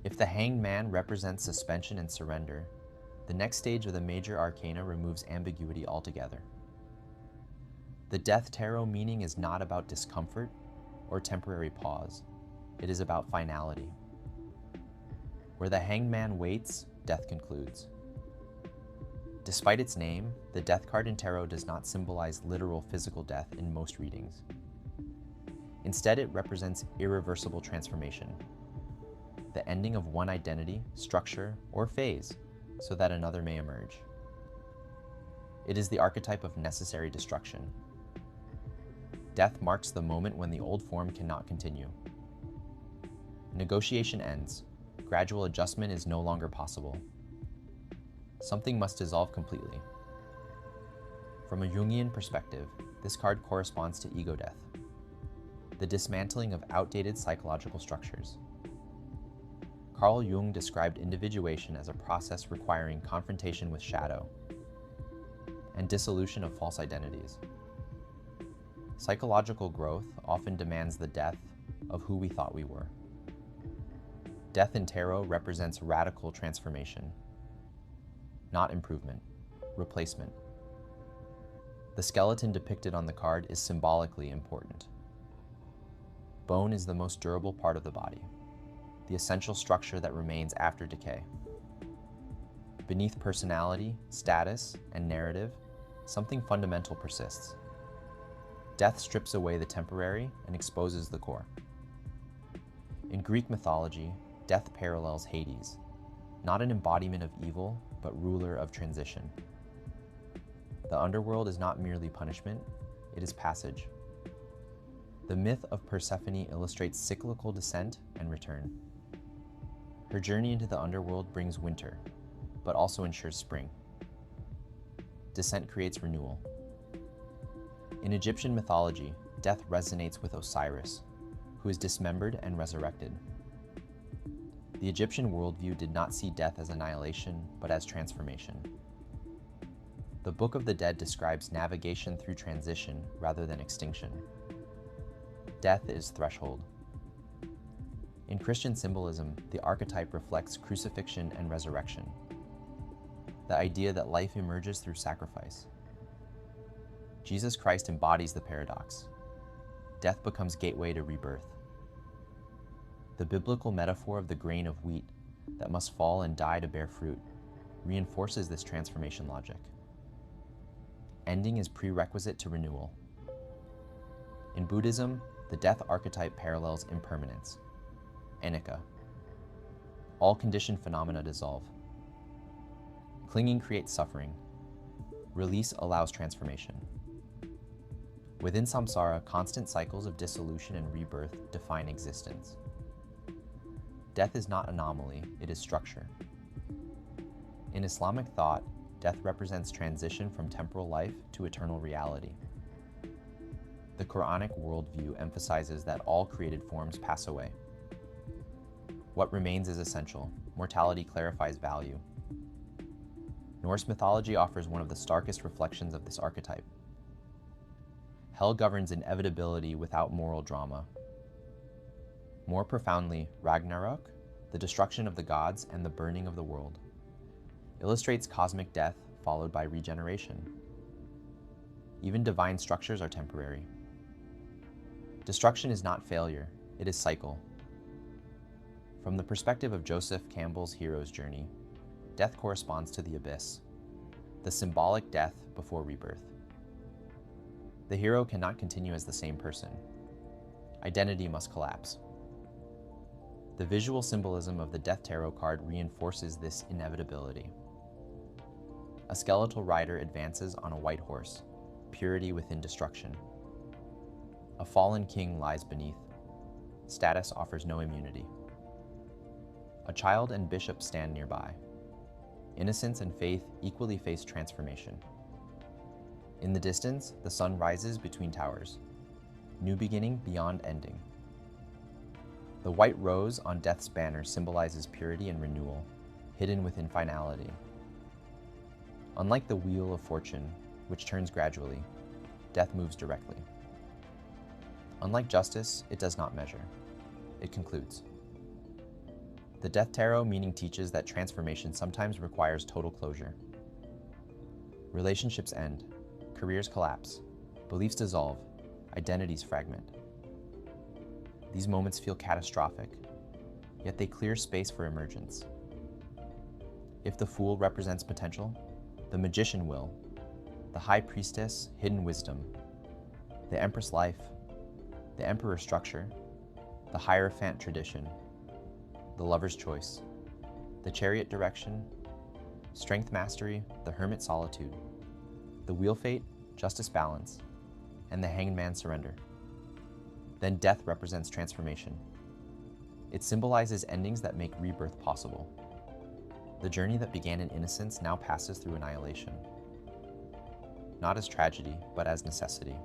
If the Hanged Man represents suspension and surrender, the next stage of the Major Arcana removes ambiguity altogether. The Death Tarot meaning is not about discomfort or temporary pause. It is about finality. Where the Hanged Man waits, death concludes. Despite its name, the Death card in Tarot does not symbolize literal physical death in most readings. Instead, it represents irreversible transformation, the ending of one identity, structure, or phase so that another may emerge. It is the archetype of necessary destruction. Death marks the moment when the old form cannot continue. Negotiation ends. Gradual adjustment is no longer possible. Something must dissolve completely. From a Jungian perspective, this card corresponds to ego death, the dismantling of outdated psychological structures. Carl Jung described individuation as a process requiring confrontation with shadow and dissolution of false identities. Psychological growth often demands the death of who we thought we were. Death in Tarot represents radical transformation, not improvement, replacement. The skeleton depicted on the card is symbolically important. Bone is the most durable part of the body, the essential structure that remains after decay. Beneath personality, status, and narrative, something fundamental persists. Death strips away the temporary and exposes the core. In Greek mythology, death parallels Hades, not an embodiment of evil, but ruler of transition. The underworld is not merely punishment, it is passage. The myth of Persephone illustrates cyclical descent and return. Her journey into the underworld brings winter, but also ensures spring. Descent creates renewal. In Egyptian mythology, death resonates with Osiris, who is dismembered and resurrected. The Egyptian worldview did not see death as annihilation, but as transformation. The Book of the Dead describes navigation through transition rather than extinction. Death is threshold. In Christian symbolism, the archetype reflects crucifixion and resurrection, the idea that life emerges through sacrifice. Jesus Christ embodies the paradox. Death becomes gateway to rebirth. The biblical metaphor of the grain of wheat that must fall and die to bear fruit reinforces this transformation logic. Ending is prerequisite to renewal. In Buddhism, the death archetype parallels impermanence, anicca. All conditioned phenomena dissolve. Clinging creates suffering. Release allows transformation. Within samsara, constant cycles of dissolution and rebirth define existence. Death is not anomaly, it is structure. In Islamic thought, death represents transition from temporal life to eternal reality. The Quranic worldview emphasizes that all created forms pass away. What remains is essential. Mortality clarifies value. Norse mythology offers one of the starkest reflections of this archetype. Hell governs inevitability without moral drama. More profoundly, Ragnarök, the destruction of the gods and the burning of the world, illustrates cosmic death followed by regeneration. Even divine structures are temporary. Destruction is not failure, it is cycle. From the perspective of Joseph Campbell's hero's journey, death corresponds to the abyss, the symbolic death before rebirth. The hero cannot continue as the same person. Identity must collapse. The visual symbolism of the Death Tarot card reinforces this inevitability. A skeletal rider advances on a white horse, purity within destruction. A fallen king lies beneath. Status offers no immunity. A child and bishop stand nearby. Innocence and faith equally face transformation. In the distance, the sun rises between towers. New beginning beyond ending. The white rose on death's banner symbolizes purity and renewal, hidden within finality. Unlike the wheel of fortune, which turns gradually, death moves directly. Unlike justice, it does not measure. It concludes. The Death Tarot meaning teaches that transformation sometimes requires total closure. Relationships end, careers collapse, beliefs dissolve, identities fragment. These moments feel catastrophic, yet they clear space for emergence. If the Fool represents potential, the Magician will, the High Priestess, hidden wisdom, the Empress life, the Emperor structure, the Hierophant tradition, the Lover's choice, the Chariot direction, Strength mastery, the Hermit solitude, the Wheel fate, justice balance, and the Hanged Man surrender. Then Death represents transformation. It symbolizes endings that make rebirth possible. The journey that began in innocence now passes through annihilation. Not as tragedy, but as necessity.